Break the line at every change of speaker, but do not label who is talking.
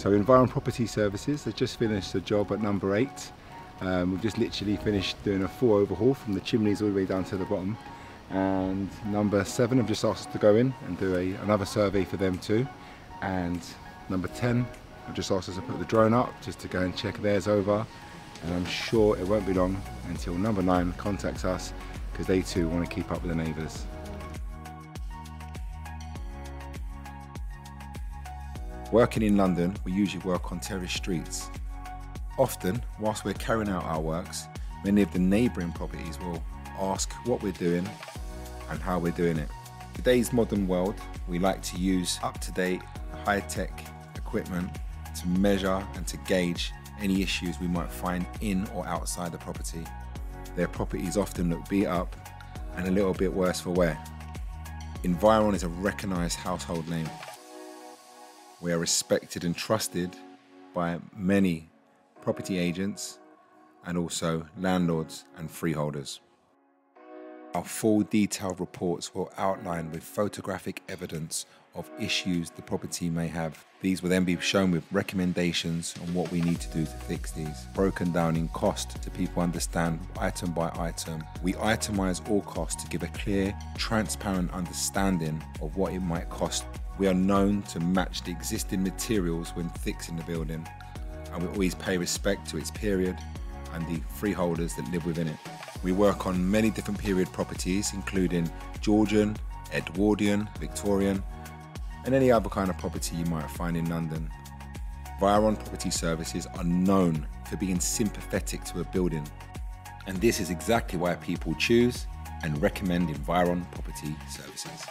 So Environ Property Services has just finished a job at number 8. We've just literally finished doing a full overhaul from the chimneys all the way down to the bottom. And number 7 have just asked us to go in and do another survey for them too. And number 10 have just asked us to put the drone up just to go and check theirs over. And I'm sure it won't be long until number 9 contacts us, because they too want to keep up with the neighbours. Working in London, we usually work on terrace streets. Often, whilst we're carrying out our works, many of the neighbouring properties will ask what we're doing and how we're doing it. In today's modern world, we like to use up-to-date, high-tech equipment to measure and to gauge any issues we might find in or outside the property. Their properties often look beat up and a little bit worse for wear. Environ is a recognised household name. We are respected and trusted by many property agents and also landlords and freeholders. Our full detailed reports will outline with photographic evidence of issues the property may have. These will then be shown with recommendations on what we need to do to fix these, broken down in cost to people understand item by item. We itemise all costs to give a clear, transparent understanding of what it might cost. We are known to match the existing materials when fixing the building, and we always pay respect to its period and the freeholders that live within it. We work on many different period properties, including Georgian, Edwardian, Victorian, and any other kind of property you might find in London. Environ Property Services are known for being sympathetic to a building, and this is exactly why people choose and recommend Environ Property Services.